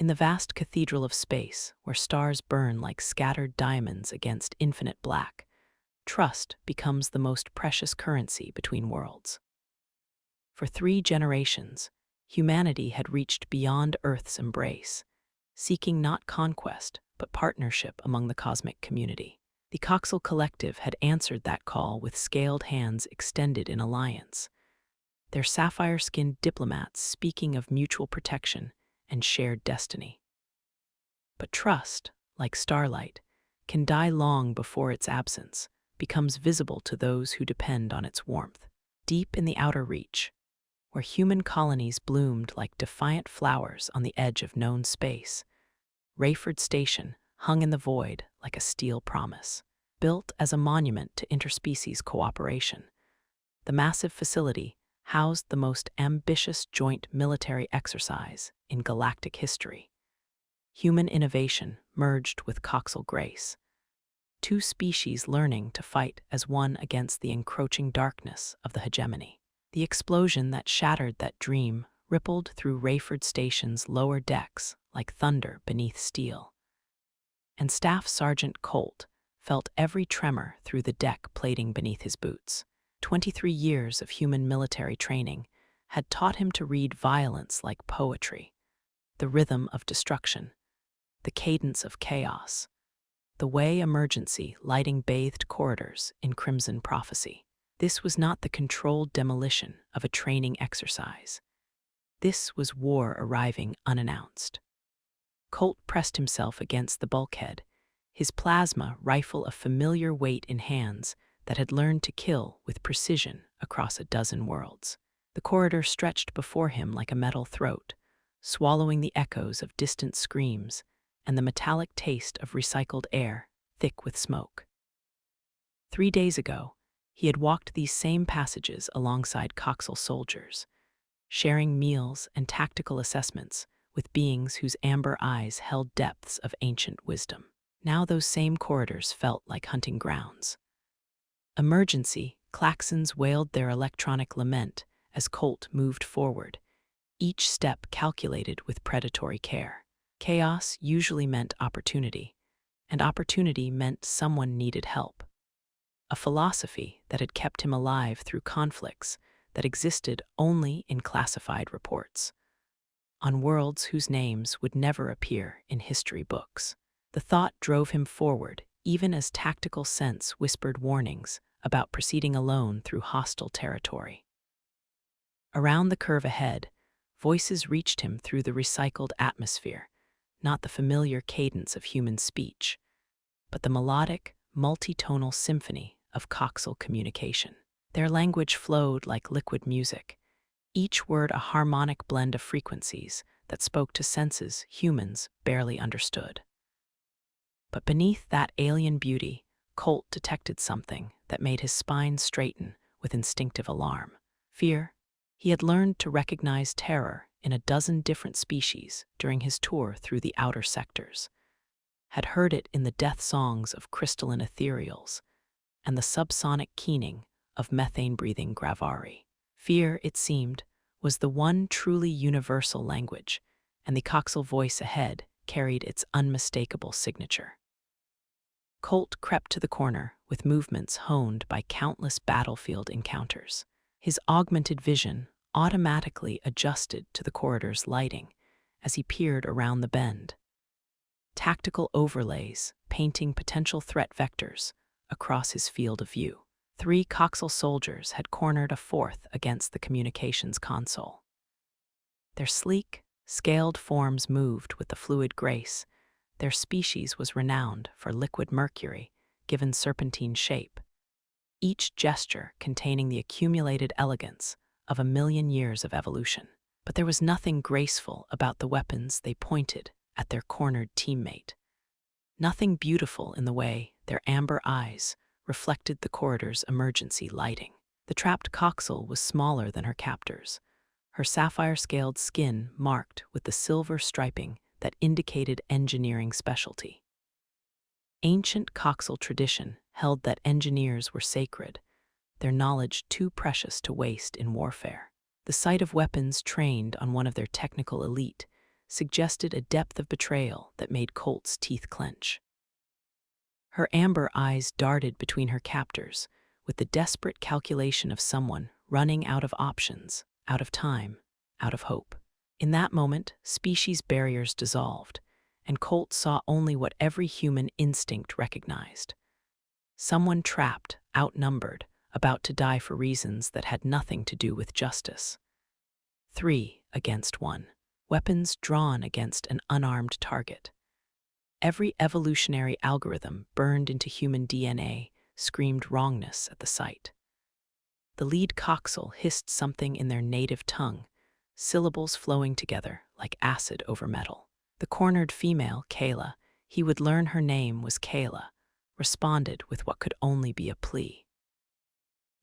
In the vast cathedral of space, where stars burn like scattered diamonds against infinite black, trust becomes the most precious currency between worlds. For 3 generations, humanity had reached beyond Earth's embrace, seeking not conquest, but partnership among the cosmic community. The Kox'el collective had answered that call with scaled hands extended in alliance, their sapphire-skinned diplomats speaking of mutual protection and shared destiny. But trust, like starlight, can die long before its absence becomes visible to those who depend on its warmth. Deep in the outer reach, where human colonies bloomed like defiant flowers on the edge of known space, Rayford Station hung in the void like a steel promise. Built as a monument to interspecies cooperation, the massive facility housed the most ambitious joint military exercise in galactic history. Human innovation merged with Kox'el grace, 2 species learning to fight as one against the encroaching darkness of the hegemony. The explosion that shattered that dream rippled through Rayford Station's lower decks like thunder beneath steel. And Staff Sergeant Colt felt every tremor through the deck plating beneath his boots. 23 years of human military training had taught him to read violence like poetry, the rhythm of destruction, the cadence of chaos, the way emergency lighting bathed corridors in crimson prophecy. This was not the controlled demolition of a training exercise. This was war arriving unannounced. Colt pressed himself against the bulkhead, his plasma rifle a familiar weight in hands that had learned to kill with precision across a dozen worlds. The corridor stretched before him like a metal throat, swallowing the echoes of distant screams and the metallic taste of recycled air, thick with smoke. 3 days ago, he had walked these same passages alongside Kox'el soldiers, sharing meals and tactical assessments with beings whose amber eyes held depths of ancient wisdom. Now those same corridors felt like hunting grounds. Emergency, klaxons wailed their electronic lament as Colt moved forward, each step calculated with predatory care. Chaos usually meant opportunity, and opportunity meant someone needed help. A philosophy that had kept him alive through conflicts that existed only in classified reports, on worlds whose names would never appear in history books. The thought drove him forward, even as tactical sense whispered warnings about proceeding alone through hostile territory. Around the curve ahead, voices reached him through the recycled atmosphere, not the familiar cadence of human speech, but the melodic, multi-tonal symphony of Kox'el communication. Their language flowed like liquid music, each word a harmonic blend of frequencies that spoke to senses humans barely understood. But beneath that alien beauty, Colt detected something that made his spine straighten with instinctive alarm. Fear. He had learned to recognize terror in a dozen different species during his tour through the outer sectors, had heard it in the death songs of crystalline ethereals and the subsonic keening of methane-breathing gravari. Fear, it seemed, was the one truly universal language, and the Kox'el voice ahead carried its unmistakable signature. Colt crept to the corner with movements honed by countless battlefield encounters. His augmented vision automatically adjusted to the corridor's lighting as he peered around the bend. Tactical overlays painting potential threat vectors across his field of view. 3 Kox'el soldiers had cornered a 4th against the communications console. Their sleek, scaled forms moved with the fluid grace. Their species was renowned for liquid mercury, given serpentine shape, each gesture containing the accumulated elegance of 1,000,000 years of evolution. But there was nothing graceful about the weapons they pointed at their cornered teammate. Nothing beautiful in the way their amber eyes reflected the corridor's emergency lighting. The trapped Kox'el was smaller than her captors, her sapphire-scaled skin marked with the silver striping that indicated engineering specialty. Ancient Kox'el tradition held that engineers were sacred, their knowledge too precious to waste in warfare. The sight of weapons trained on one of their technical elite suggested a depth of betrayal that made Colt's teeth clench. Her amber eyes darted between her captors with the desperate calculation of someone running out of options, out of time, out of hope. In that moment, species barriers dissolved, and Colt saw only what every human instinct recognized. Someone trapped, outnumbered, about to die for reasons that had nothing to do with justice. 3 against 1. Weapons drawn against an unarmed target. Every evolutionary algorithm burned into human DNA screamed wrongness at the sight. The lead Kox'el hissed something in their native tongue, syllables flowing together like acid over metal. The cornered female, Kaela, he would learn her name was Kaela, responded with what could only be a plea.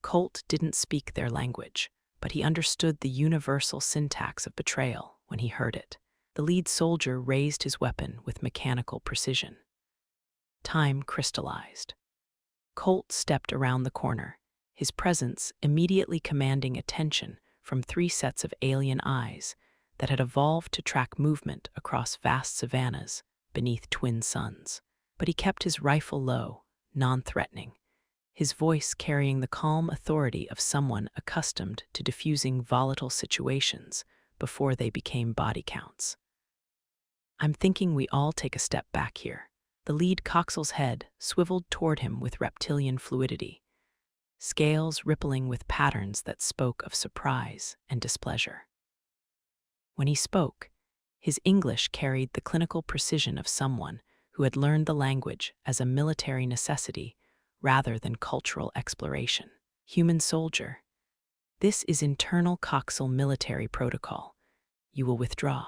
Colt didn't speak their language, but he understood the universal syntax of betrayal when he heard it. The lead soldier raised his weapon with mechanical precision. Time crystallized. Colt stepped around the corner, his presence immediately commanding attention from 3 sets of alien eyes that had evolved to track movement across vast savannas beneath twin suns. But he kept his rifle low, non-threatening, his voice carrying the calm authority of someone accustomed to diffusing volatile situations before they became body counts. I'm thinking we all take a step back here. The lead Kox'el's head swiveled toward him with reptilian fluidity, scales rippling with patterns that spoke of surprise and displeasure. When he spoke, his English carried the clinical precision of someone who had learned the language as a military necessity rather than cultural exploration. Human soldier, this is internal Kox'el military protocol. You will withdraw.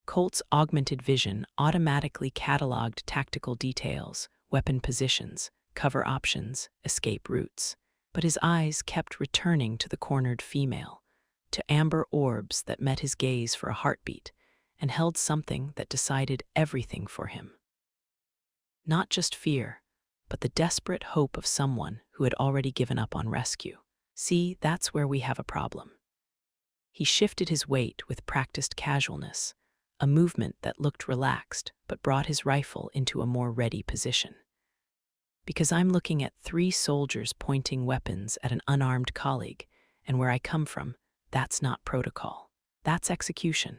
Colt's augmented vision automatically cataloged tactical details, weapon positions, cover options, escape routes. But his eyes kept returning to the cornered female, to amber orbs that met his gaze for a heartbeat and held something that decided everything for him. Not just fear, but the desperate hope of someone who had already given up on rescue. See, that's where we have a problem. He shifted his weight with practiced casualness, a movement that looked relaxed but brought his rifle into a more ready position. Because I'm looking at 3 soldiers pointing weapons at an unarmed colleague, and where I come from, that's not protocol. That's execution.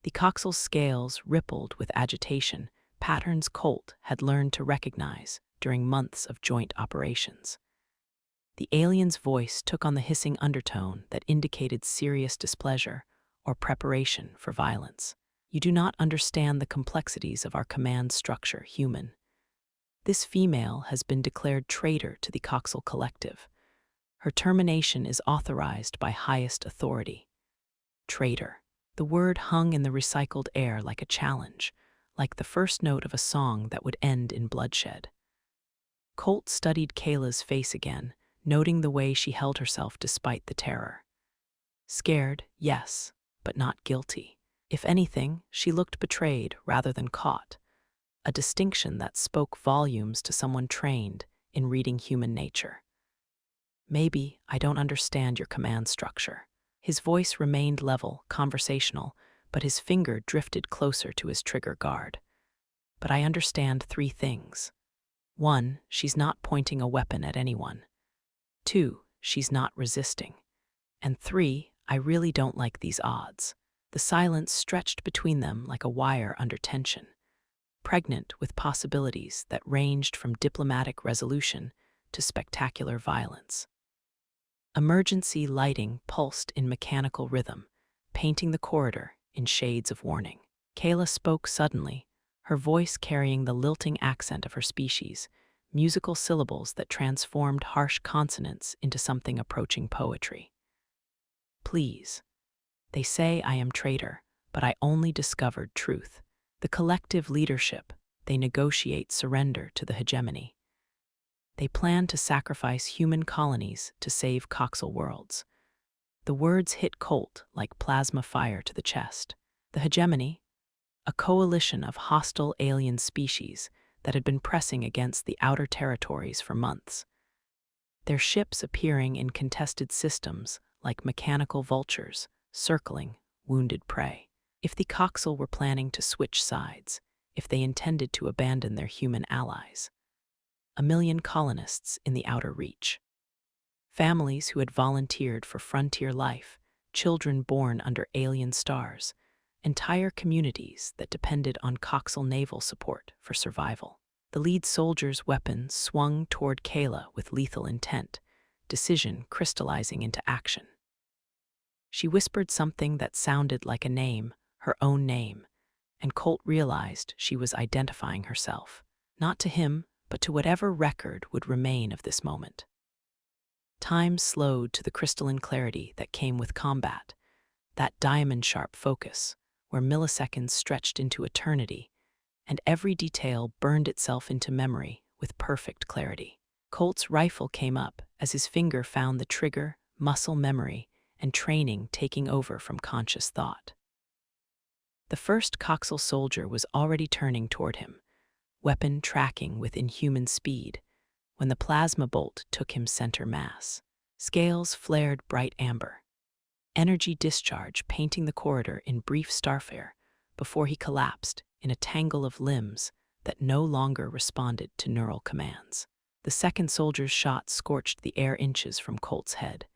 The Kox'el's scales rippled with agitation, patterns Colt had learned to recognize during months of joint operations. The alien's voice took on the hissing undertone that indicated serious displeasure or preparation for violence. You do not understand the complexities of our command structure, human. This female has been declared traitor to the Kox'el collective. Her termination is authorized by highest authority. Traitor. The word hung in the recycled air like a challenge, like the first note of a song that would end in bloodshed. Colt studied Kaela's face again, noting the way she held herself despite the terror. Scared, yes, but not guilty. If anything, she looked betrayed rather than caught, a distinction that spoke volumes to someone trained in reading human nature. Maybe I don't understand your command structure. His voice remained level, conversational, but his finger drifted closer to his trigger guard. But I understand 3 things. 1, she's not pointing a weapon at anyone. 2, she's not resisting. And 3, I really don't like these odds. The silence stretched between them like a wire under tension, pregnant with possibilities that ranged from diplomatic resolution to spectacular violence. Emergency lighting pulsed in mechanical rhythm, painting the corridor in shades of warning. Kaela spoke suddenly, her voice carrying the lilting accent of her species, musical syllables that transformed harsh consonants into something approaching poetry. Please. They say I am traitor, but I only discovered truth. The collective leadership, they negotiate surrender to the hegemony. They plan to sacrifice human colonies to save Kox'el worlds. The words hit Colt like plasma fire to the chest. The hegemony, a coalition of hostile alien species that had been pressing against the outer territories for months. Their ships appearing in contested systems like mechanical vultures, circling wounded prey. If the Kox'el were planning to switch sides, if they intended to abandon their human allies. 1 million colonists in the outer reach. Families who had volunteered for frontier life, children born under alien stars, entire communities that depended on Kox'el naval support for survival. The lead soldier's weapon swung toward Kaela with lethal intent, decision crystallizing into action. She whispered something that sounded like a name, her own name, and Colt realized she was identifying herself, not to him, but to whatever record would remain of this moment. Time slowed to the crystalline clarity that came with combat, that diamond-sharp focus, where milliseconds stretched into eternity, and every detail burned itself into memory with perfect clarity. Colt's rifle came up as his finger found the trigger, muscle memory, and training taking over from conscious thought. The first Kox'el soldier was already turning toward him, weapon tracking with inhuman speed, when the plasma bolt took him center mass. Scales flared bright amber. Energy discharge painting the corridor in brief starfire before he collapsed in a tangle of limbs that no longer responded to neural commands. The second soldier's shot scorched the air inches from Colt's head,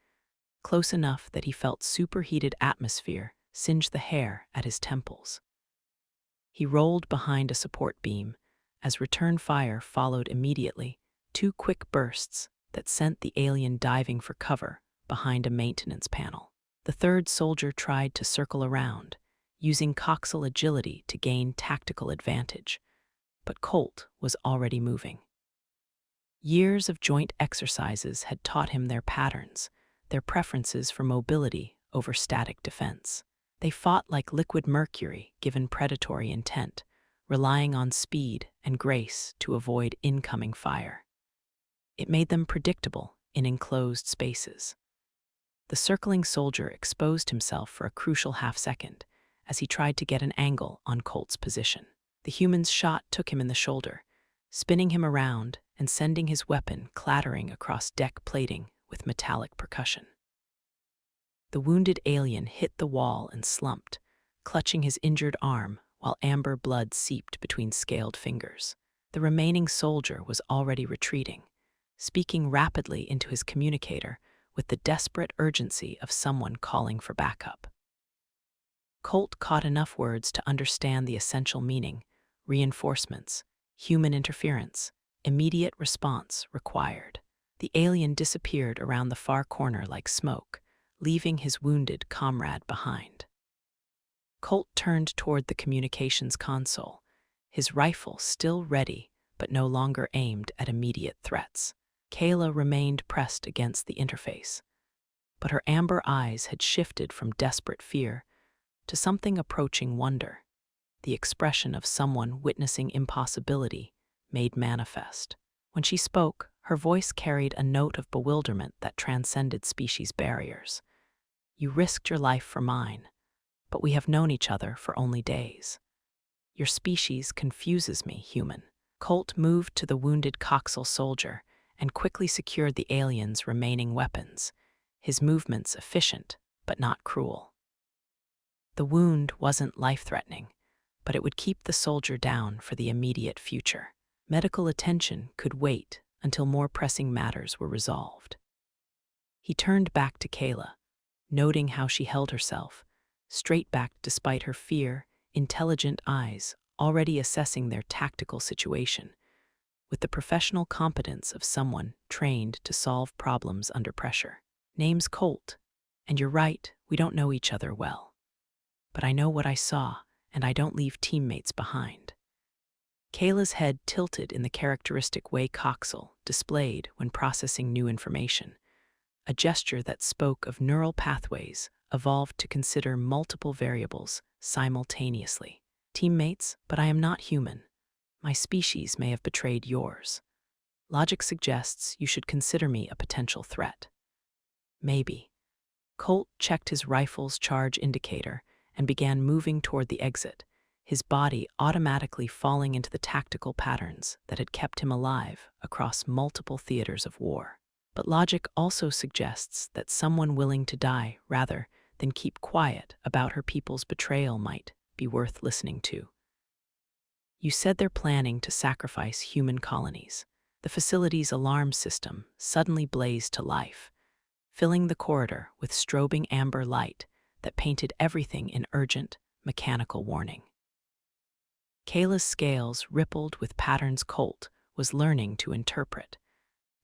close enough that he felt superheated atmosphere singe the hair at his temples. He rolled behind a support beam as return fire followed immediately, 2 quick bursts that sent the alien diving for cover behind a maintenance panel. The third soldier tried to circle around, using Kox'el agility to gain tactical advantage, but Colt was already moving. Years of joint exercises had taught him their patterns, their preferences for mobility over static defense. They fought like liquid mercury given predatory intent, relying on speed and grace to avoid incoming fire. It made them predictable in enclosed spaces. The circling soldier exposed himself for a crucial half-second as he tried to get an angle on Colt's position. The human's shot took him in the shoulder, spinning him around and sending his weapon clattering across deck plating with metallic percussion. The wounded alien hit the wall and slumped, clutching his injured arm while amber blood seeped between scaled fingers. The remaining soldier was already retreating, speaking rapidly into his communicator with the desperate urgency of someone calling for backup. Colt caught enough words to understand the essential meaning: reinforcements, human interference, immediate response required. The alien disappeared around the far corner like smoke, leaving his wounded comrade behind. Colt turned toward the communications console, his rifle still ready but no longer aimed at immediate threats. Kaela remained pressed against the interface, but her amber eyes had shifted from desperate fear to something approaching wonder, the expression of someone witnessing impossibility made manifest. When she spoke, her voice carried a note of bewilderment that transcended species barriers. You risked your life for mine, but we have known each other for only days. Your species confuses me, human. Colt moved to the wounded Kox'el soldier and quickly secured the alien's remaining weapons, his movements efficient but not cruel. The wound wasn't life-threatening, but it would keep the soldier down for the immediate future. Medical attention could wait until more pressing matters were resolved. He turned back to Kaela, noting how she held herself, straight-backed despite her fear, intelligent eyes already assessing their tactical situation, with the professional competence of someone trained to solve problems under pressure. Name's Colt, and you're right, we don't know each other well. But I know what I saw, and I don't leave teammates behind. Kaela's head tilted in the characteristic way Kox'el displayed when processing new information, a gesture that spoke of neural pathways evolved to consider multiple variables simultaneously. Teammates, but I am not human. My species may have betrayed yours. Logic suggests you should consider me a potential threat. Maybe. Colt checked his rifle's charge indicator and began moving toward the exit, his body automatically falling into the tactical patterns that had kept him alive across multiple theaters of war. But logic also suggests that someone willing to die rather than keep quiet about her people's betrayal might be worth listening to. You said they're planning to sacrifice human colonies. The facility's alarm system suddenly blazed to life, filling the corridor with strobing amber light that painted everything in urgent, mechanical warning. Kaela's scales rippled with patterns Colt was learning to interpret,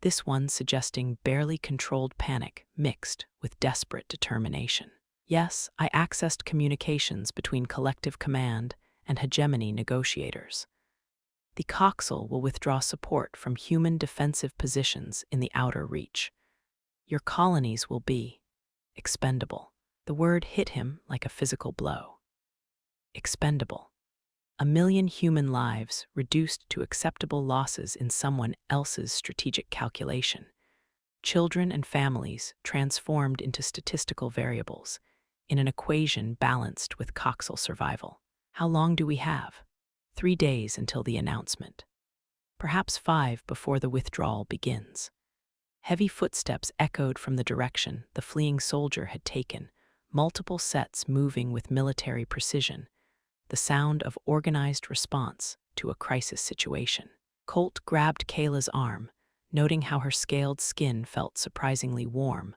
this one suggesting barely controlled panic mixed with desperate determination. Yes, I accessed communications between collective command and hegemony negotiators. The Kox'el will withdraw support from human defensive positions in the outer reach. Your colonies will be expendable. The word hit him like a physical blow. Expendable. 1,000,000 human lives reduced to acceptable losses in someone else's strategic calculation. Children and families transformed into statistical variables in an equation balanced with Kox'el survival. How long do we have? 3 days until the announcement. Perhaps 5 before the withdrawal begins. Heavy footsteps echoed from the direction the fleeing soldier had taken, multiple sets moving with military precision, the sound of organized response to a crisis situation. Colt grabbed Kaela's arm, noting how her scaled skin felt surprisingly warm,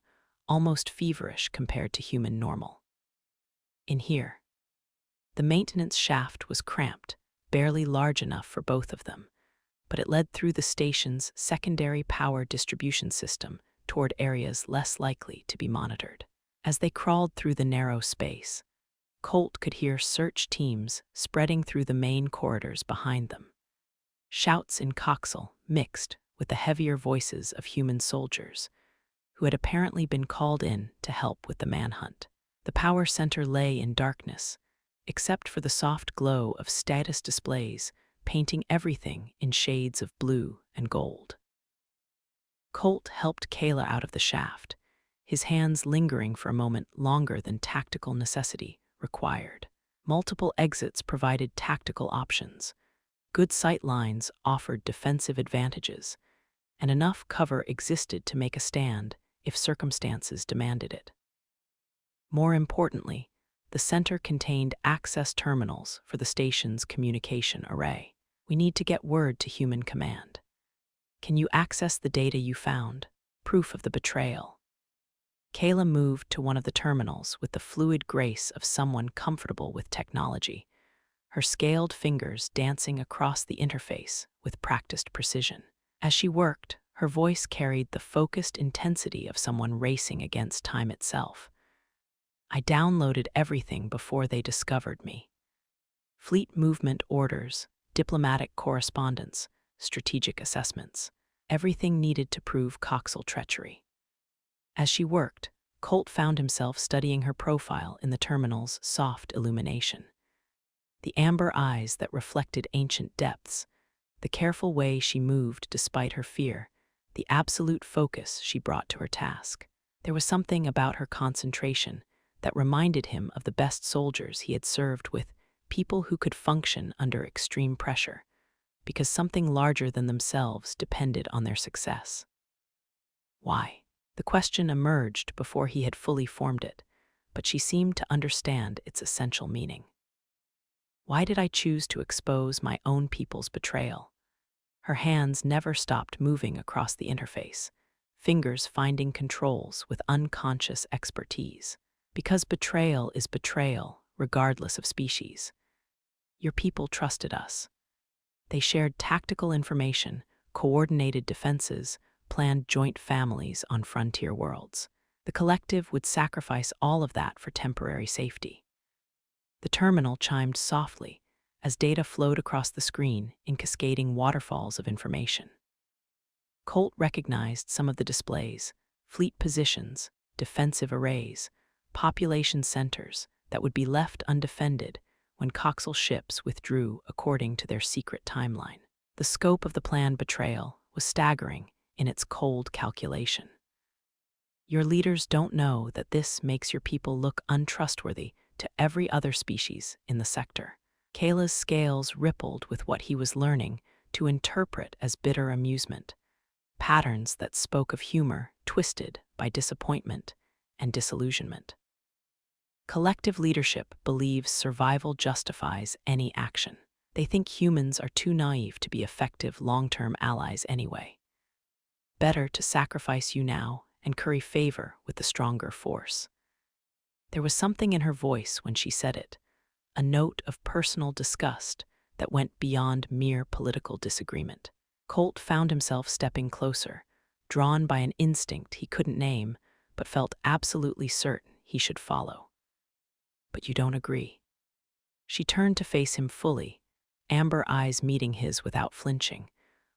almost feverish compared to human normal. In here. The maintenance shaft was cramped, barely large enough for both of them, but it led through the station's secondary power distribution system toward areas less likely to be monitored. As they crawled through the narrow space, Colt could hear search teams spreading through the main corridors behind them. Shouts in Kox'el mixed with the heavier voices of human soldiers, who had apparently been called in to help with the manhunt. The power center lay in darkness, except for the soft glow of status displays painting everything in shades of blue and gold. Colt helped Kaela out of the shaft, his hands lingering for a moment longer than tactical necessity required. Multiple exits provided tactical options. Good sight lines offered defensive advantages, and enough cover existed to make a stand if circumstances demanded it. More importantly, the center contained access terminals for the station's communication array. We need to get word to human command. Can you access the data you found? Proof of the betrayal. Kaela moved to one of the terminals with the fluid grace of someone comfortable with technology, her scaled fingers dancing across the interface with practiced precision. As she worked, her voice carried the focused intensity of someone racing against time itself. I downloaded everything before they discovered me. Fleet movement orders, diplomatic correspondence, strategic assessments, everything needed to prove Kox'el treachery. As she worked, Colt found himself studying her profile in the terminal's soft illumination. The amber eyes that reflected ancient depths, the careful way she moved despite her fear, the absolute focus she brought to her task. There was something about her concentration that reminded him of the best soldiers he had served with, people who could function under extreme pressure, because something larger than themselves depended on their success. Why? The question emerged before he had fully formed it, but she seemed to understand its essential meaning. Why did I choose to expose my own people's betrayal? Her hands never stopped moving across the interface, fingers finding controls with unconscious expertise. Because betrayal is betrayal, regardless of species. Your people trusted us. They shared tactical information, coordinated defenses, planned joint families on frontier worlds. The collective would sacrifice all of that for temporary safety. The terminal chimed softly as data flowed across the screen in cascading waterfalls of information. Colt recognized some of the displays, fleet positions, defensive arrays, population centers that would be left undefended when Kox'el ships withdrew according to their secret timeline. The scope of the planned betrayal was staggering in its cold calculation. Your leaders don't know that this makes your people look untrustworthy to every other species in the sector. Kaela's scales rippled with what he was learning to interpret as bitter amusement, patterns that spoke of humor twisted by disappointment and disillusionment. Collective leadership believes survival justifies any action. They think humans are too naive to be effective long-term allies anyway. Better to sacrifice you now and curry favor with the stronger force. There was something in her voice when she said it, a note of personal disgust that went beyond mere political disagreement. Colt found himself stepping closer, drawn by an instinct he couldn't name, but felt absolutely certain he should follow. "But you don't agree." She turned to face him fully, amber eyes meeting his without flinching,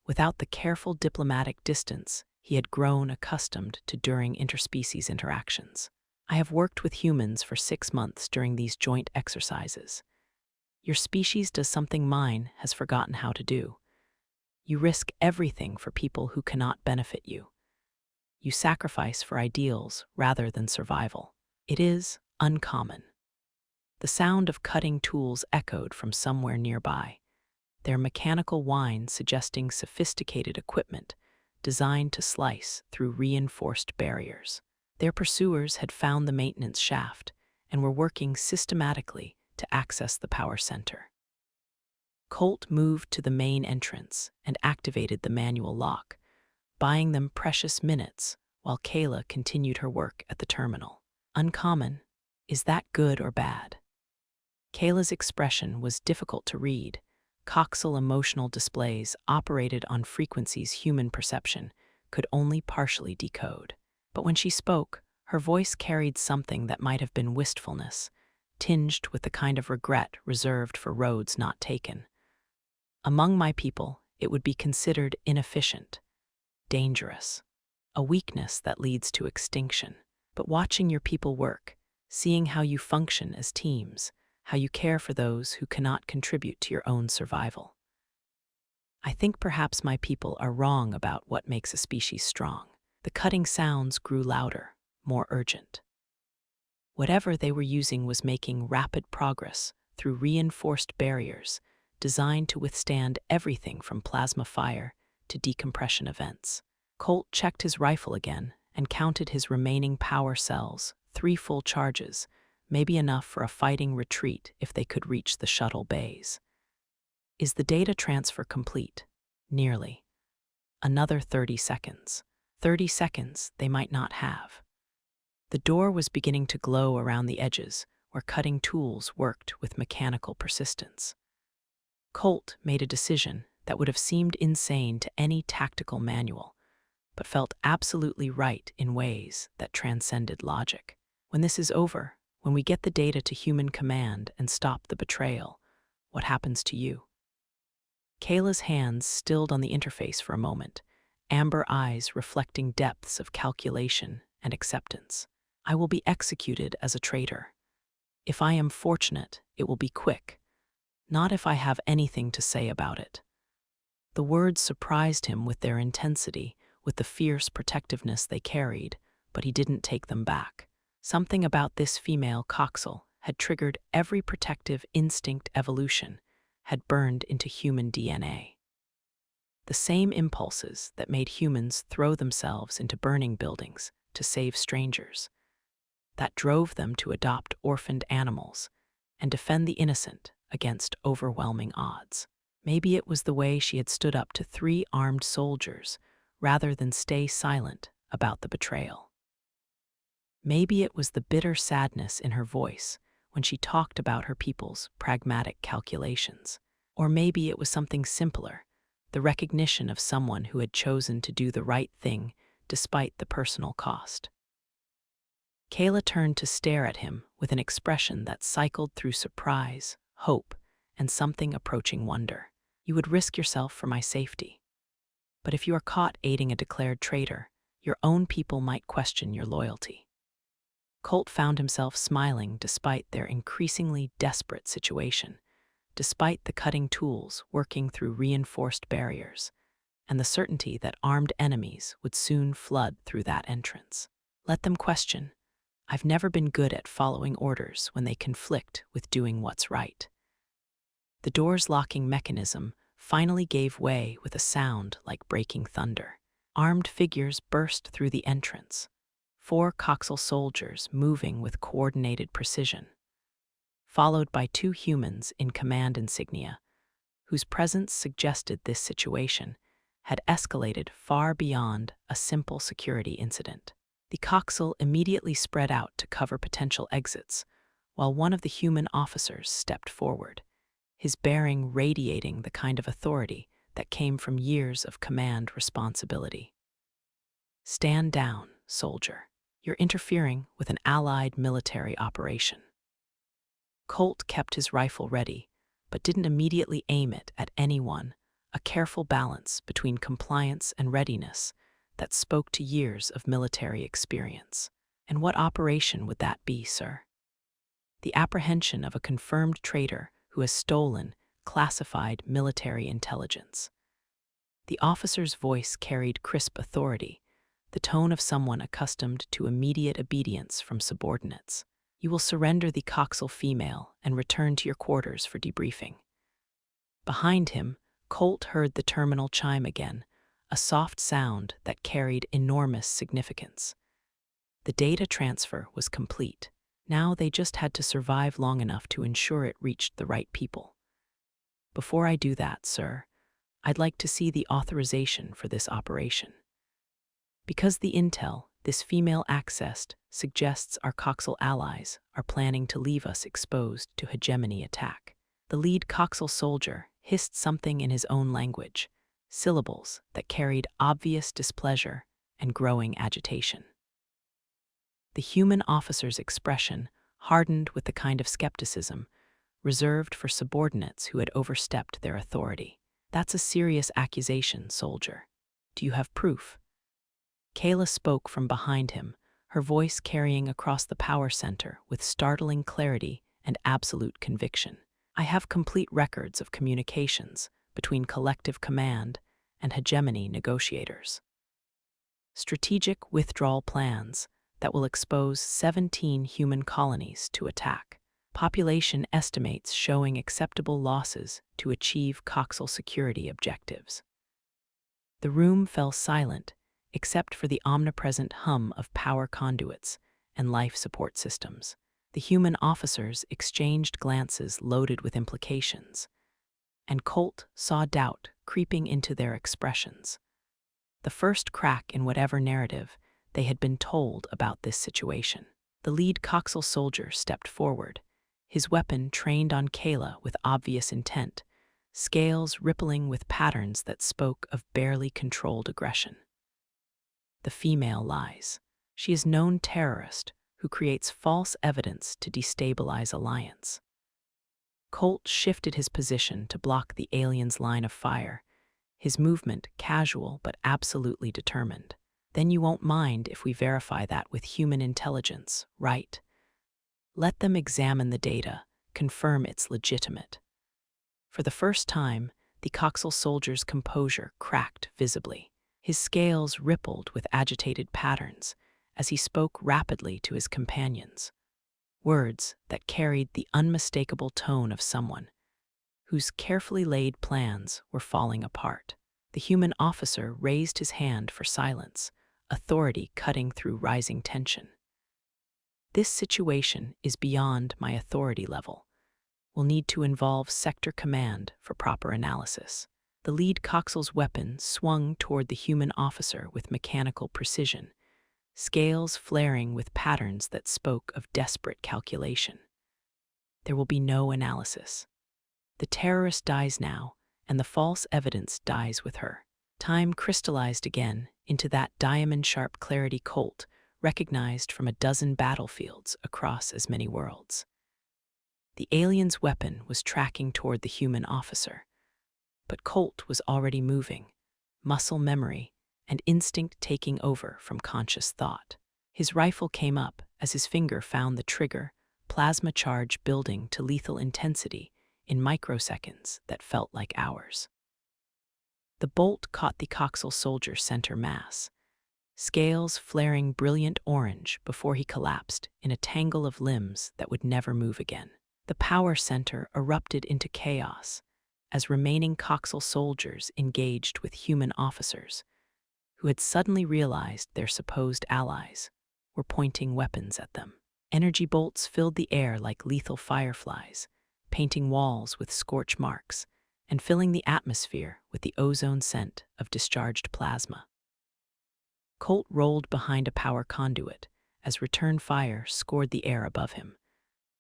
without the careful diplomatic distance he had grown accustomed to during interspecies interactions. "I have worked with humans for 6 months during these joint exercises. Your species does something mine has forgotten how to do. You risk everything for people who cannot benefit you. You sacrifice for ideals rather than survival. It is uncommon." The sound of cutting tools echoed from somewhere nearby, their mechanical whine suggesting sophisticated equipment designed to slice through reinforced barriers. Their pursuers had found the maintenance shaft and were working systematically to access the power center. Colt moved to the main entrance and activated the manual lock, buying them precious minutes while Kaela continued her work at the terminal. Uncommon, is that good or bad? Kaela's expression was difficult to read. Kox'el emotional displays operated on frequencies human perception could only partially decode. But when she spoke, her voice carried something that might have been wistfulness, tinged with the kind of regret reserved for roads not taken. "Among my people, it would be considered inefficient, dangerous, a weakness that leads to extinction. But watching your people work, seeing how you function as teams, how you care for those who cannot contribute to your own survival. I think perhaps my people are wrong about what makes a species strong." The cutting sounds grew louder, more urgent. Whatever they were using was making rapid progress through reinforced barriers designed to withstand everything from plasma fire to decompression events. Colt checked his rifle again and counted his remaining power cells, 3 full charges, maybe enough for a fighting retreat if they could reach the shuttle bays. "Is the data transfer complete?" "Nearly. Another 30 seconds. 30 seconds they might not have." The door was beginning to glow around the edges, where cutting tools worked with mechanical persistence. Colt made a decision that would have seemed insane to any tactical manual, but felt absolutely right in ways that transcended logic. "When this is over, when we get the data to human command and stop the betrayal, what happens to you?" Kaela's hands stilled on the interface for a moment, amber eyes reflecting depths of calculation and acceptance. "I will be executed as a traitor. If I am fortunate, it will be quick. Not if I have anything to say about it." The words surprised him with their intensity, with the fierce protectiveness they carried, but he didn't take them back. Something about this female Kox'el had triggered every protective instinct evolution, had burned into human DNA. The same impulses that made humans throw themselves into burning buildings to save strangers, that drove them to adopt orphaned animals and defend the innocent against overwhelming odds. Maybe it was the way she had stood up to 3 armed soldiers rather than stay silent about the betrayal. Maybe it was the bitter sadness in her voice when she talked about her people's pragmatic calculations. Or maybe it was something simpler, the recognition of someone who had chosen to do the right thing despite the personal cost. Kaela turned to stare at him with an expression that cycled through surprise, hope, and something approaching wonder. "You would risk yourself for my safety. But if you are caught aiding a declared traitor, your own people might question your loyalty." Colt found himself smiling despite their increasingly desperate situation, despite the cutting tools working through reinforced barriers, and the certainty that armed enemies would soon flood through that entrance. "Let them question. I've never been good at following orders when they conflict with doing what's right." The door's locking mechanism finally gave way with a sound like breaking thunder. Armed figures burst through the entrance, 4 Kox'el soldiers moving with coordinated precision, followed by 2 humans in command insignia, whose presence suggested this situation had escalated far beyond a simple security incident. The Kox'el immediately spread out to cover potential exits, while one of the human officers stepped forward, his bearing radiating the kind of authority that came from years of command responsibility. "Stand down, soldier. You're interfering with an allied military operation." Colt kept his rifle ready, but didn't immediately aim it at anyone, a careful balance between compliance and readiness that spoke to years of military experience. "And what operation would that be, sir?" "The apprehension of a confirmed traitor who has stolen classified military intelligence." The officer's voice carried crisp authority, the tone of someone accustomed to immediate obedience from subordinates. "You will surrender the Kox'el female and return to your quarters for debriefing." Behind him, Colt heard the terminal chime again, a soft sound that carried enormous significance. The data transfer was complete. Now they just had to survive long enough to ensure it reached the right people. "Before I do that, sir, I'd like to see the authorization for this operation. Because the intel this female accessed suggests our Kox'el allies are planning to leave us exposed to hegemony attack." The lead Kox'el soldier hissed something in his own language, syllables that carried obvious displeasure and growing agitation. The human officer's expression hardened with the kind of skepticism reserved for subordinates who had overstepped their authority. "That's a serious accusation, soldier. Do you have proof?" Kaela spoke from behind him, her voice carrying across the power center with startling clarity and absolute conviction. "I have complete records of communications between collective command and hegemony negotiators. Strategic withdrawal plans that will expose 17 human colonies to attack. Population estimates showing acceptable losses to achieve Kox'el security objectives." The room fell silent, except for the omnipresent hum of power conduits and life support systems. The human officers exchanged glances loaded with implications, and Colt saw doubt creeping into their expressions. The first crack in whatever narrative they had been told about this situation. The lead Kox'el soldier stepped forward, his weapon trained on Kaela with obvious intent, scales rippling with patterns that spoke of barely controlled aggression. "The female lies. She is a known terrorist who creates false evidence to destabilize alliance." Colt shifted his position to block the alien's line of fire, his movement casual but absolutely determined. "Then you won't mind if we verify that with human intelligence, right? Let them examine the data, confirm it's legitimate." For the first time, the Kox'el soldier's composure cracked visibly. His scales rippled with agitated patterns as he spoke rapidly to his companions, words that carried the unmistakable tone of someone whose carefully laid plans were falling apart. The human officer raised his hand for silence, authority cutting through rising tension. "This situation is beyond my authority level. We'll need to involve sector command for proper analysis." The lead Kox'el's weapon swung toward the human officer with mechanical precision, scales flaring with patterns that spoke of desperate calculation. "There will be no analysis. The terrorist dies now, and the false evidence dies with her." Time crystallized again into that diamond-sharp clarity Colt recognized from a dozen battlefields across as many worlds. The alien's weapon was tracking toward the human officer, but Colt was already moving, muscle memory and instinct taking over from conscious thought. His rifle came up as his finger found the trigger, plasma charge building to lethal intensity in microseconds that felt like hours. The bolt caught the Kox'el soldier's center mass, scales flaring brilliant orange before he collapsed in a tangle of limbs that would never move again. The power center erupted into chaos as remaining Kox'el soldiers engaged with human officers who had suddenly realized their supposed allies were pointing weapons at them. Energy bolts filled the air like lethal fireflies, painting walls with scorch marks and filling the atmosphere with the ozone scent of discharged plasma. Colt rolled behind a power conduit as return fire scored the air above him,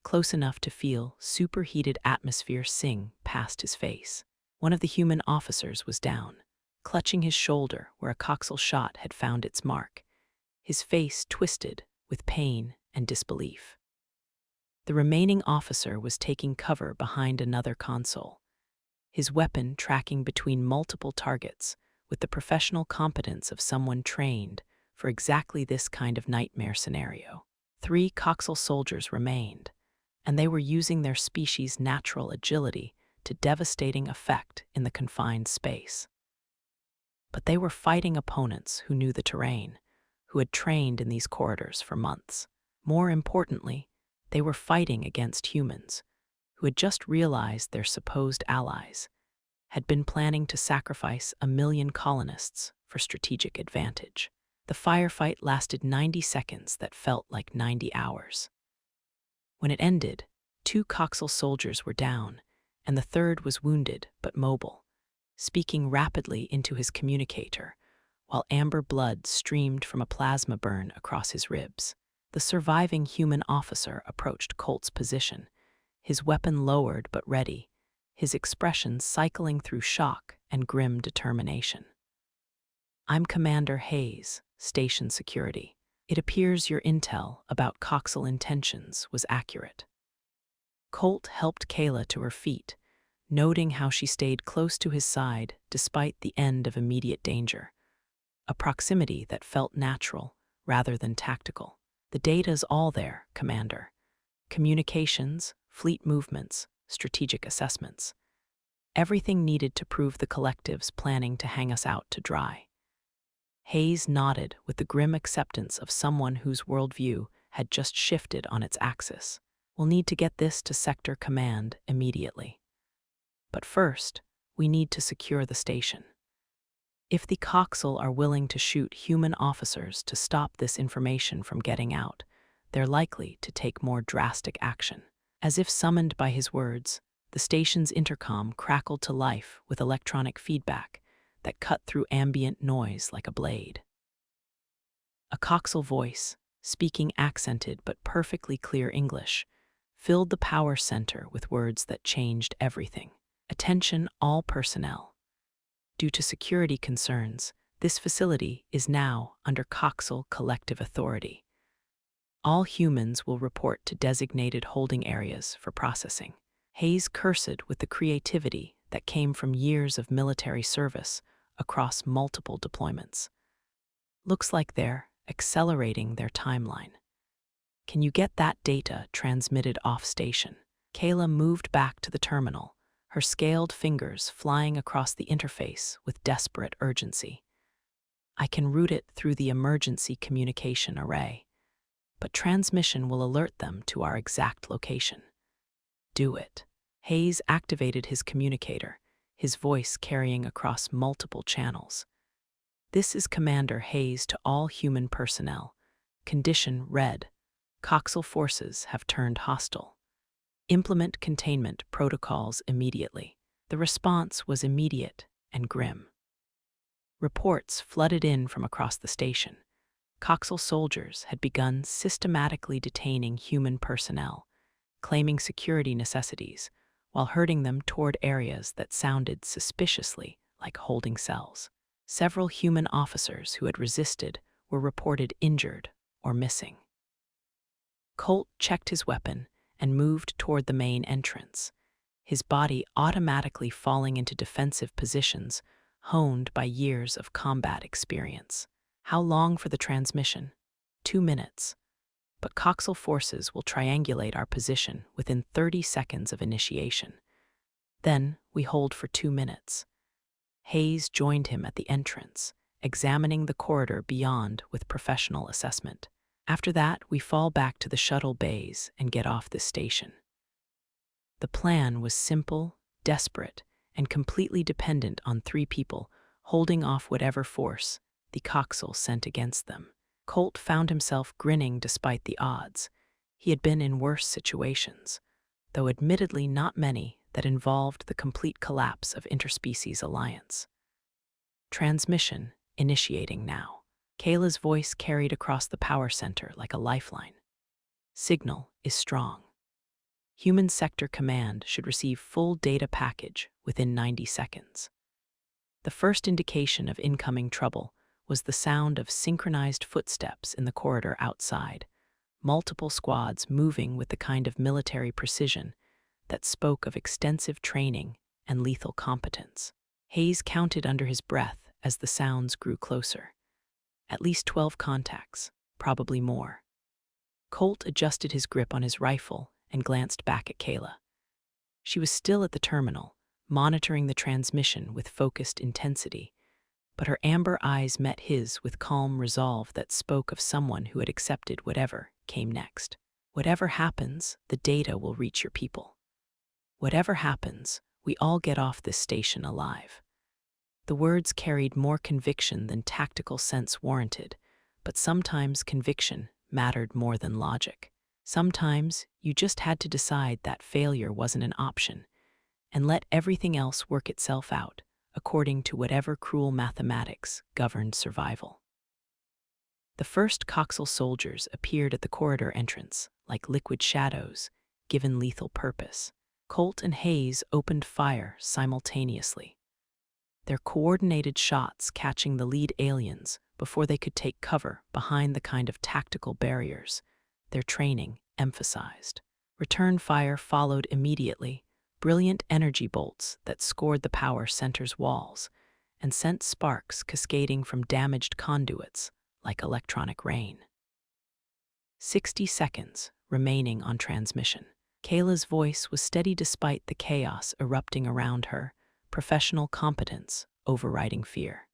close enough to feel superheated atmosphere sing past his face. One of the human officers was down, clutching his shoulder where a Kox'el shot had found its mark, his face twisted with pain and disbelief. The remaining officer was taking cover behind another console, his weapon tracking between multiple targets with the professional competence of someone trained for exactly this kind of nightmare scenario. 3 Kox'el soldiers remained, and they were using their species' natural agility to devastating effect in the confined space. But they were fighting opponents who knew the terrain, who had trained in these corridors for months. More importantly, they were fighting against humans, who had just realized their supposed allies had been planning to sacrifice 1 million colonists for strategic advantage. The firefight lasted 90 seconds that felt like 90 hours. When it ended, 2 Kox'el soldiers were down, and the third was wounded but mobile, speaking rapidly into his communicator, while amber blood streamed from a plasma burn across his ribs. The surviving human officer approached Colt's position, his weapon lowered but ready, his expression cycling through shock and grim determination. "I'm Commander Hayes, Station Security. It appears your intel about Kox'el intentions was accurate." Colt helped Kaela to her feet, noting how she stayed close to his side despite the end of immediate danger, a proximity that felt natural rather than tactical. "The data's all there, Commander. Communications, fleet movements, strategic assessments. Everything needed to prove the collective's planning to hang us out to dry." Hayes nodded with the grim acceptance of someone whose worldview had just shifted on its axis. "We'll need to get this to Sector Command immediately. But first, we need to secure the station. If the Kox'el are willing to shoot human officers to stop this information from getting out, they're likely to take more drastic action." As if summoned by his words, the station's intercom crackled to life with electronic feedback that cut through ambient noise like a blade. A Kox'el voice, speaking accented but perfectly clear English, filled the power center with words that changed everything. "Attention all personnel. Due to security concerns, this facility is now under Kox'el collective authority. All humans will report to designated holding areas for processing." Hayes cursed with the creativity that came from years of military service across multiple deployments. "Looks like they're accelerating their timeline. Can you get that data transmitted off-station?" Kaela moved back to the terminal, her scaled fingers flying across the interface with desperate urgency. "I can route it through the emergency communication array, but transmission will alert them to our exact location." "Do it." Hayes activated his communicator, his voice carrying across multiple channels. "This is Commander Hayes to all human personnel. Condition red. Kox'el forces have turned hostile. Implement containment protocols immediately." The response was immediate and grim. Reports flooded in from across the station. Kox'el soldiers had begun systematically detaining human personnel, claiming security necessities, while herding them toward areas that sounded suspiciously like holding cells. Several human officers who had resisted were reported injured or missing. Colt checked his weapon and moved toward the main entrance, his body automatically falling into defensive positions honed by years of combat experience. "How long for the transmission?" 2 minutes. But Kox'el forces will triangulate our position within 30 seconds of initiation. Then we hold for 2 minutes. Hayes joined him at the entrance, examining the corridor beyond with professional assessment. "After that, we fall back to the shuttle bays and get off this station." The plan was simple, desperate, and completely dependent on 3 people holding off whatever force the Kox'el sent against them. Colt found himself grinning despite the odds. He had been in worse situations, though admittedly not many that involved the complete collapse of interspecies alliance. Transmission initiating now. Kaela's voice carried across the power center like a lifeline. Signal is strong. Human Sector Command should receive full data package within 90 seconds. The first indication of incoming trouble was the sound of synchronized footsteps in the corridor outside, multiple squads moving with the kind of military precision that spoke of extensive training and lethal competence. Hayes counted under his breath as the sounds grew closer. At least 12 contacts, probably more. Colt adjusted his grip on his rifle and glanced back at Kaela. She was still at the terminal, monitoring the transmission with focused intensity, but her amber eyes met his with calm resolve that spoke of someone who had accepted whatever came next. Whatever happens, the data will reach your people. Whatever happens, we all get off this station alive. The words carried more conviction than tactical sense warranted, but sometimes conviction mattered more than logic. Sometimes you just had to decide that failure wasn't an option and let everything else work itself out according to whatever cruel mathematics governed survival. The first Kox'el soldiers appeared at the corridor entrance like liquid shadows given lethal purpose. Colt and Hayes opened fire simultaneously, their coordinated shots catching the lead aliens before they could take cover behind the kind of tactical barriers their training emphasized. Return fire followed immediately, brilliant energy bolts that scored the power center's walls and sent sparks cascading from damaged conduits like electronic rain. 60 seconds remaining on transmission. Kaela's voice was steady despite the chaos erupting around her, professional competence overriding fear.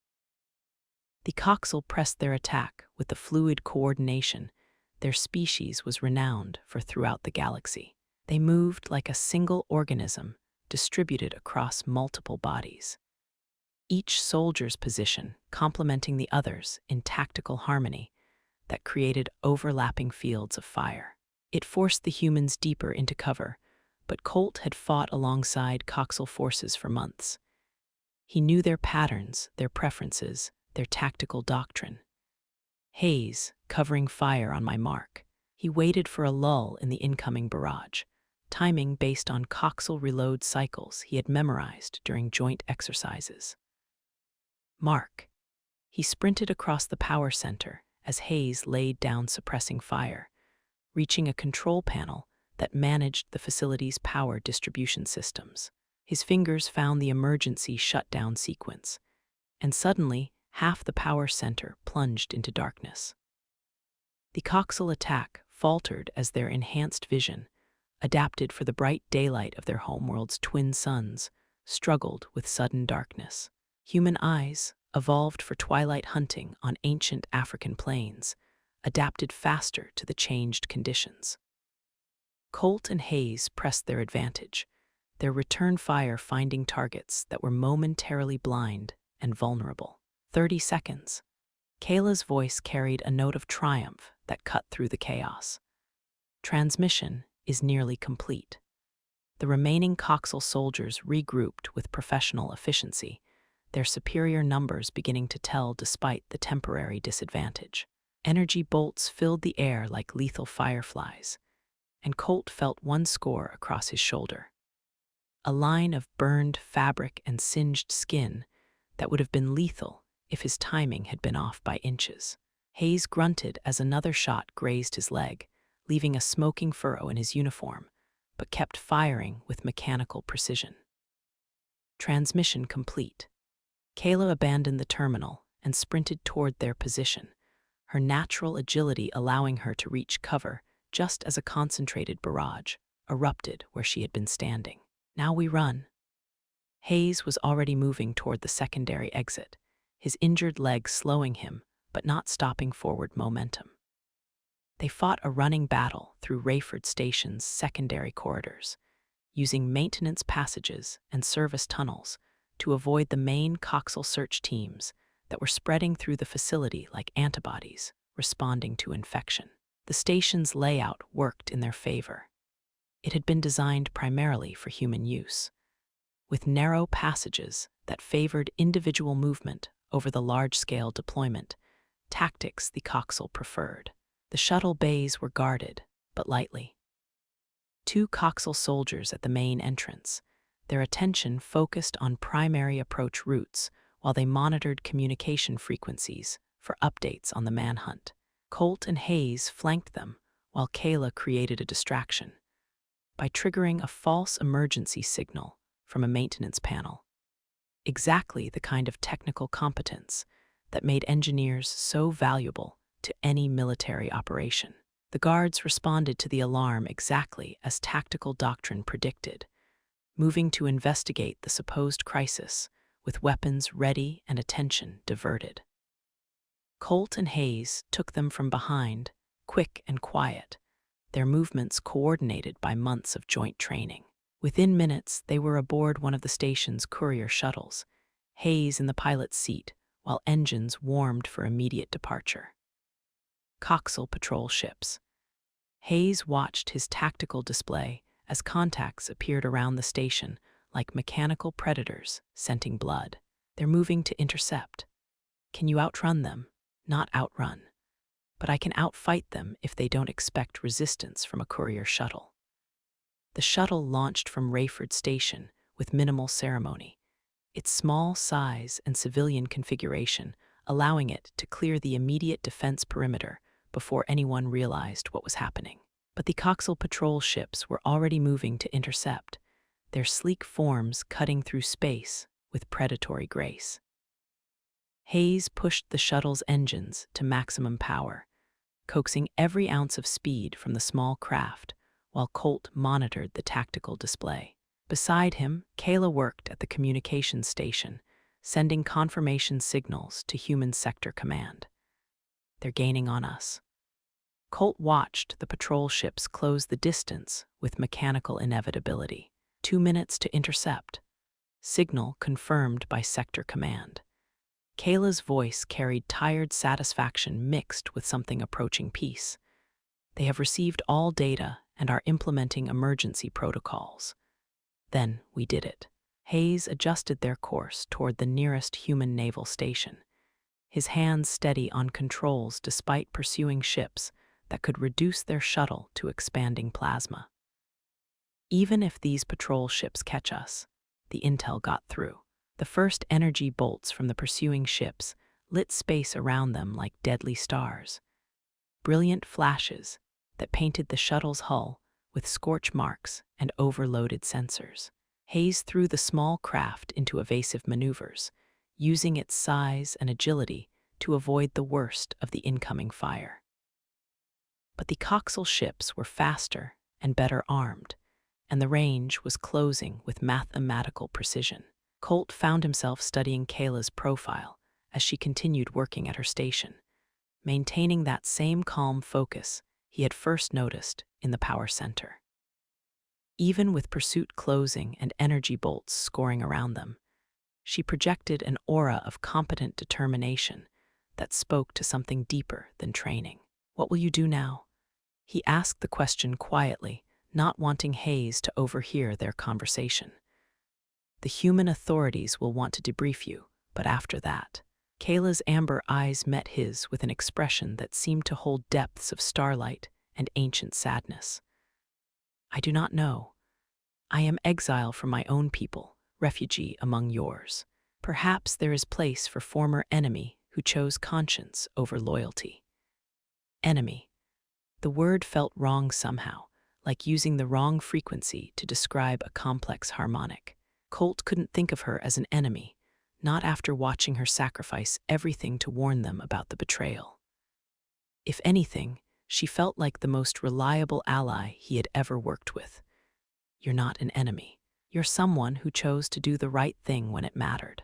The Kox'el pressed their attack with the fluid coordination their species was renowned for throughout the galaxy. They moved like a single organism distributed across multiple bodies, each soldier's position complementing the others in tactical harmony that created overlapping fields of fire. It forced the humans deeper into cover, but Colt had fought alongside Kox'el forces for months. He knew their patterns, their preferences, their tactical doctrine. Hayes, covering fire on my mark. He waited for a lull in the incoming barrage, timing based on Kox'el reload cycles he had memorized during joint exercises. Mark. He sprinted across the power center as Hayes laid down suppressing fire, reaching a control panel that managed the facility's power distribution systems. His fingers found the emergency shutdown sequence, and suddenly half the power center plunged into darkness. The Kox'el attack faltered as their enhanced vision, adapted for the bright daylight of their homeworld's twin suns, struggled with sudden darkness. Human eyes, evolved for twilight hunting on ancient African plains, adapted faster to the changed conditions. Colt and Hayes pressed their advantage, their return fire finding targets that were momentarily blind and vulnerable. 30 seconds. Kaela's voice carried a note of triumph that cut through the chaos. Transmission is nearly complete. The remaining Kox'el soldiers regrouped with professional efficiency, their superior numbers beginning to tell despite the temporary disadvantage. Energy bolts filled the air like lethal fireflies, and Colt felt one score across his shoulder. A line of burned fabric and singed skin that would have been lethal if his timing had been off by inches. Hayes grunted as another shot grazed his leg, leaving a smoking furrow in his uniform, but kept firing with mechanical precision. Transmission complete. Kaela abandoned the terminal and sprinted toward their position, her natural agility allowing her to reach cover just as a concentrated barrage erupted where she had been standing. Now we run. Hayes was already moving toward the secondary exit, his injured leg slowing him but not stopping forward momentum. They fought a running battle through Rayford Station's secondary corridors, using maintenance passages and service tunnels to avoid the main Kox'el search teams that were spreading through the facility like antibodies, responding to infection. The station's layout worked in their favor. It had been designed primarily for human use, with narrow passages that favored individual movement over the large-scale deployment, tactics the Kox'el preferred. The shuttle bays were guarded, but lightly. 2 Kox'el soldiers at the main entrance, their attention focused on primary approach routes while they monitored communication frequencies for updates on the manhunt. Colt and Hayes flanked them while Kaela created a distraction by triggering a false emergency signal from a maintenance panel. Exactly the kind of technical competence that made engineers so valuable to any military operation. The guards responded to the alarm exactly as tactical doctrine predicted, moving to investigate the supposed crisis with weapons ready and attention diverted. Colt and Hayes took them from behind, quick and quiet, their movements coordinated by months of joint training. Within minutes, they were aboard one of the station's courier shuttles, Hayes in the pilot's seat, while engines warmed for immediate departure. Kox'el patrol ships. Hayes watched his tactical display as contacts appeared around the station like mechanical predators scenting blood. They're moving to intercept. Can you outrun them? Not outrun. But I can outfight them if they don't expect resistance from a courier shuttle. The shuttle launched from Rayford Station with minimal ceremony, its small size and civilian configuration allowing it to clear the immediate defense perimeter before anyone realized what was happening. But the Kox'el patrol ships were already moving to intercept, their sleek forms cutting through space with predatory grace. Hayes pushed the shuttle's engines to maximum power, coaxing every ounce of speed from the small craft, while Colt monitored the tactical display. Beside him, Kaela worked at the communications station, sending confirmation signals to Human Sector Command. They're gaining on us. Colt watched the patrol ships close the distance with mechanical inevitability. 2 minutes to intercept. Signal confirmed by Sector Command. Kaela's voice carried tired satisfaction mixed with something approaching peace. They have received all data and are implementing emergency protocols. Then we did it. Hayes adjusted their course toward the nearest human naval station, his hands steady on controls despite pursuing ships that could reduce their shuttle to expanding plasma. Even if these patrol ships catch us, the intel got through. The first energy bolts from the pursuing ships lit space around them like deadly stars. Brilliant flashes that painted the shuttle's hull with scorch marks and overloaded sensors. Hayes threw the small craft into evasive maneuvers, using its size and agility to avoid the worst of the incoming fire. But the Kox'el ships were faster and better armed, and the range was closing with mathematical precision. Colt found himself studying Kaela's profile as she continued working at her station, maintaining that same calm focus he had first noticed in the power center. Even with pursuit closing and energy bolts scoring around them, she projected an aura of competent determination that spoke to something deeper than training. "What will you do now?" He asked the question quietly, not wanting Hayes to overhear their conversation. "The human authorities will want to debrief you, but after that." Kaela's amber eyes met his with an expression that seemed to hold depths of starlight and ancient sadness. "I do not know. I am exile from my own people, refugee among yours. Perhaps there is place for former enemy who chose conscience over loyalty." Enemy. The word felt wrong somehow, like using the wrong frequency to describe a complex harmonic. Colt couldn't think of her as an enemy, not after watching her sacrifice everything to warn them about the betrayal. If anything, she felt like the most reliable ally he had ever worked with. "You're not an enemy. You're someone who chose to do the right thing when it mattered."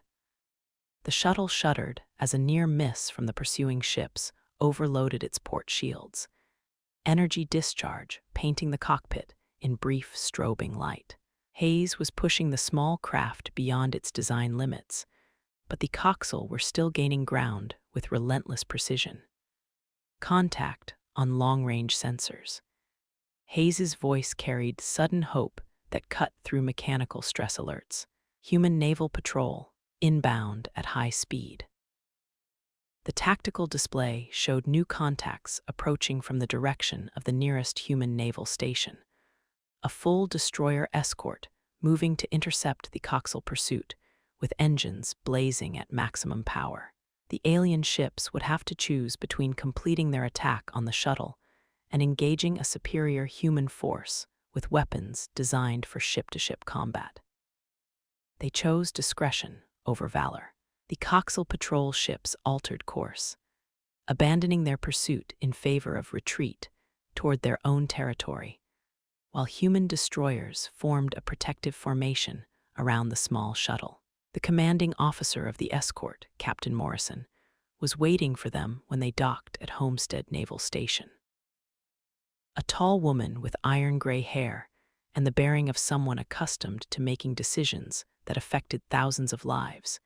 The shuttle shuddered as a near miss from the pursuing ships overloaded its port shields. Energy discharge painting the cockpit in brief strobing light. Hayes was pushing the small craft beyond its design limits, but the Kox'el were still gaining ground with relentless precision. Contact on long-range sensors. Hayes's voice carried sudden hope that cut through mechanical stress alerts. Human naval patrol, inbound at high speed. The tactical display showed new contacts approaching from the direction of the nearest human naval station. A full destroyer escort moving to intercept the Kox'el pursuit, with engines blazing at maximum power. The alien ships would have to choose between completing their attack on the shuttle and engaging a superior human force with weapons designed for ship-to-ship combat. They chose discretion over valor. The Kox'el patrol ships altered course, abandoning their pursuit in favor of retreat toward their own territory, while human destroyers formed a protective formation around the small shuttle. The commanding officer of the escort, Captain Morrison, was waiting for them when they docked at Homestead Naval Station. A tall woman with iron-gray hair and the bearing of someone accustomed to making decisions that affected thousands of lives,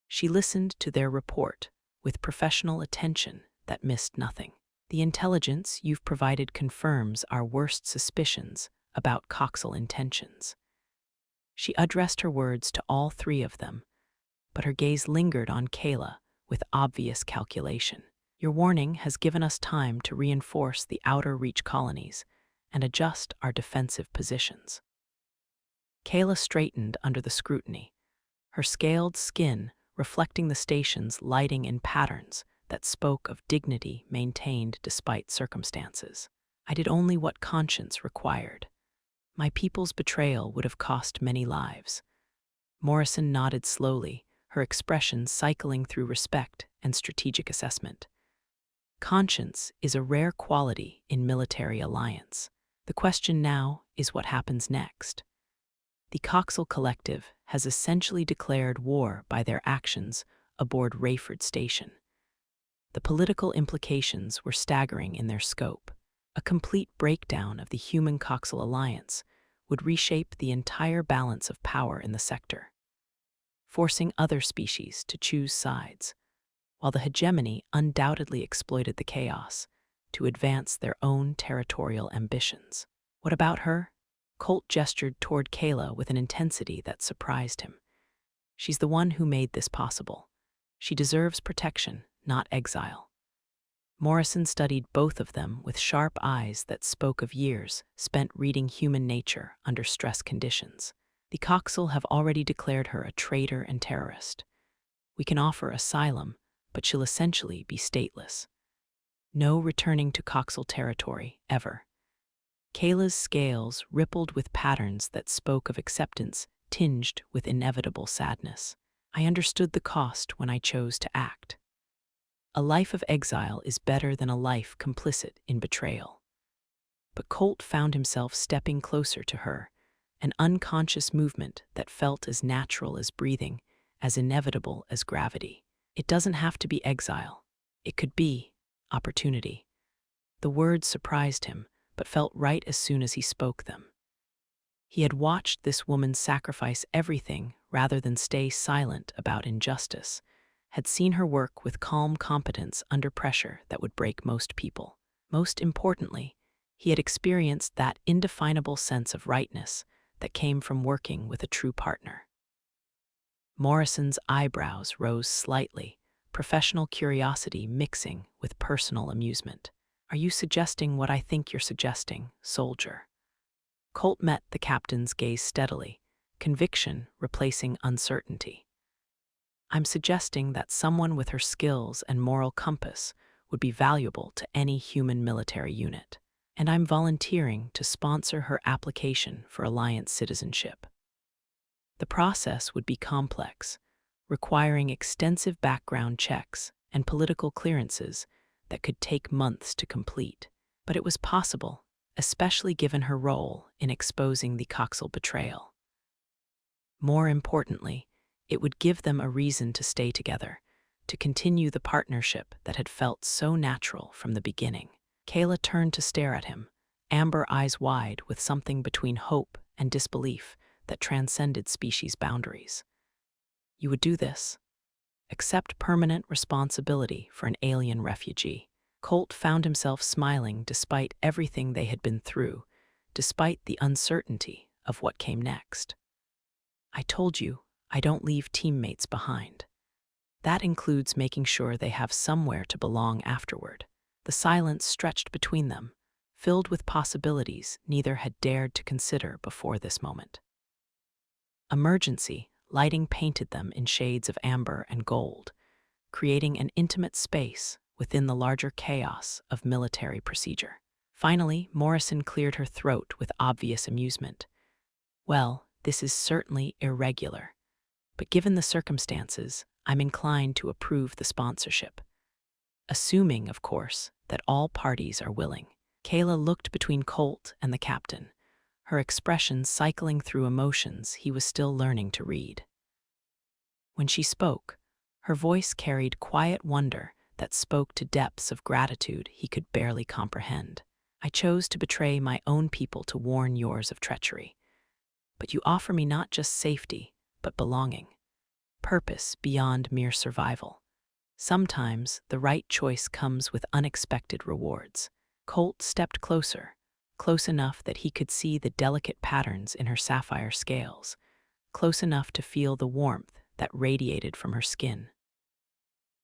she listened to their report with professional attention that missed nothing. The intelligence you've provided confirms our worst suspicions about Kox'el intentions. She addressed her words to all three of them, but her gaze lingered on Kaela with obvious calculation. Your warning has given us time to reinforce the outer reach colonies and adjust our defensive positions. Kaela straightened under the scrutiny, her scaled skin reflecting the station's lighting in patterns that spoke of dignity maintained despite circumstances. I did only what conscience required. My people's betrayal would have cost many lives. Morrison nodded slowly, her expression cycling through respect and strategic assessment. Conscience is a rare quality in military alliance. The question now is what happens next. The Kox'el Collective has essentially declared war by their actions aboard Rayford Station. The political implications were staggering in their scope. A complete breakdown of the human Kox'el alliance would reshape the entire balance of power in the sector, forcing other species to choose sides, while the hegemony undoubtedly exploited the chaos to advance their own territorial ambitions. What about her? Colt gestured toward Kaela with an intensity that surprised him. She's the one who made this possible. She deserves protection, not exile. Morrison studied both of them with sharp eyes that spoke of years spent reading human nature under stress conditions. The Kox'el have already declared her a traitor and terrorist. We can offer asylum, but she'll essentially be stateless. No returning to Kox'el territory, ever. Kaela's scales rippled with patterns that spoke of acceptance tinged with inevitable sadness. I understood the cost when I chose to act. A life of exile is better than a life complicit in betrayal. But Colt found himself stepping closer to her, an unconscious movement that felt as natural as breathing, as inevitable as gravity. It doesn't have to be exile. It could be opportunity. The words surprised him, but felt right as soon as he spoke them. He had watched this woman sacrifice everything rather than stay silent about injustice, had seen her work with calm competence under pressure that would break most people. Most importantly, he had experienced that indefinable sense of rightness that came from working with a true partner. Morrison's eyebrows rose slightly, professional curiosity mixing with personal amusement. Are you suggesting what I think you're suggesting, soldier? Colt met the captain's gaze steadily, conviction replacing uncertainty. I'm suggesting that someone with her skills and moral compass would be valuable to any human military unit, and I'm volunteering to sponsor her application for Alliance citizenship. The process would be complex, requiring extensive background checks and political clearances that could take months to complete. But it was possible, especially given her role in exposing the Kox'el betrayal. More importantly, it would give them a reason to stay together, to continue the partnership that had felt so natural from the beginning. Kaela turned to stare at him, amber eyes wide with something between hope and disbelief that transcended species boundaries. You would do this? Accept permanent responsibility for an alien refugee. Colt found himself smiling despite everything they had been through, despite the uncertainty of what came next. I told you, I don't leave teammates behind. That includes making sure they have somewhere to belong afterward. The silence stretched between them, filled with possibilities neither had dared to consider before this moment. Emergency lighting painted them in shades of amber and gold, creating an intimate space within the larger chaos of military procedure. Finally, Morrison cleared her throat with obvious amusement. Well, this is certainly irregular, but given the circumstances, I'm inclined to approve the sponsorship. Assuming, of course, that all parties are willing. Kaela looked between Colt and the captain, her expression cycling through emotions he was still learning to read. When she spoke, her voice carried quiet wonder that spoke to depths of gratitude he could barely comprehend. I chose to betray my own people to warn yours of treachery. But you offer me not just safety, but belonging. Purpose beyond mere survival. Sometimes the right choice comes with unexpected rewards. Colt stepped closer, close enough that he could see the delicate patterns in her sapphire scales, close enough to feel the warmth that radiated from her skin.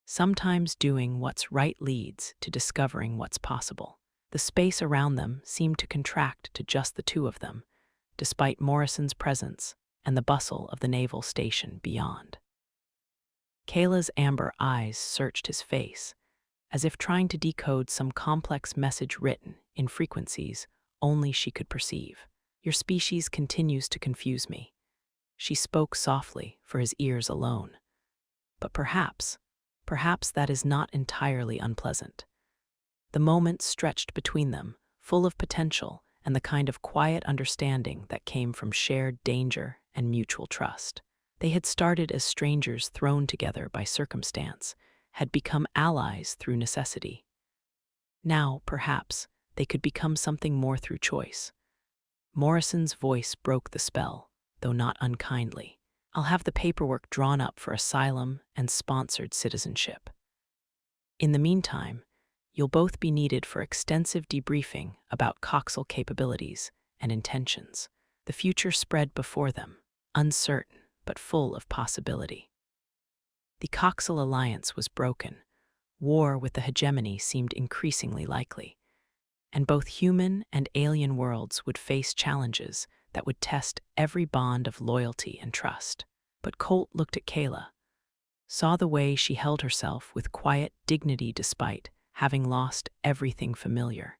Sometimes doing what's right leads to discovering what's possible. The space around them seemed to contract to just the two of them, despite Morrison's presence and the bustle of the naval station beyond. Kaela's amber eyes searched his face, as if trying to decode some complex message written in frequencies only she could perceive. Your species continues to confuse me. She spoke softly for his ears alone. But perhaps that is not entirely unpleasant. The moment stretched between them, full of potential and the kind of quiet understanding that came from shared danger and mutual trust. They had started as strangers thrown together by circumstance, had become allies through necessity. Now, perhaps, they could become something more through choice. Morrison's voice broke the spell, though not unkindly. I'll have the paperwork drawn up for asylum and sponsored citizenship. In the meantime, you'll both be needed for extensive debriefing about Kox'el capabilities and intentions. The future spread before them, uncertain but full of possibility. The Kox'el alliance was broken. War with the hegemony seemed increasingly likely, and both human and alien worlds would face challenges that would test every bond of loyalty and trust. But Colt looked at Kaela, saw the way she held herself with quiet dignity despite having lost everything familiar,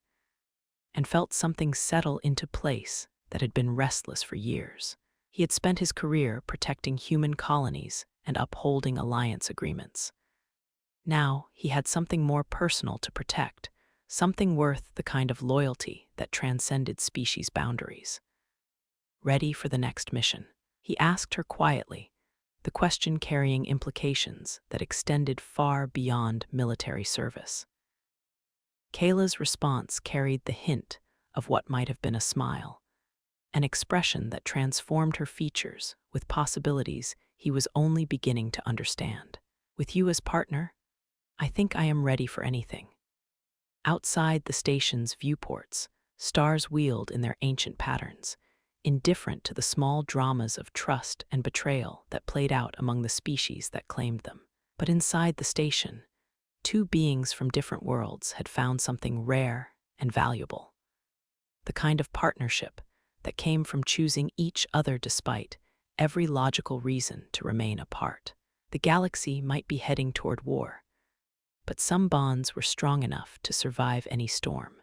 and felt something settle into place that had been restless for years. He had spent his career protecting human colonies and upholding alliance agreements. Now he had something more personal to protect, something worth the kind of loyalty that transcended species boundaries. Ready for the next mission? He asked her quietly, the question carrying implications that extended far beyond military service. Kaela's response carried the hint of what might have been a smile, an expression that transformed her features with possibilities he was only beginning to understand. With you as partner, I think I am ready for anything. Outside the station's viewports, stars wheeled in their ancient patterns, indifferent to the small dramas of trust and betrayal that played out among the species that claimed them. But inside the station, two beings from different worlds had found something rare and valuable. The kind of partnership that came from choosing each other despite every logical reason to remain apart. The galaxy might be heading toward war, but some bonds were strong enough to survive any storm.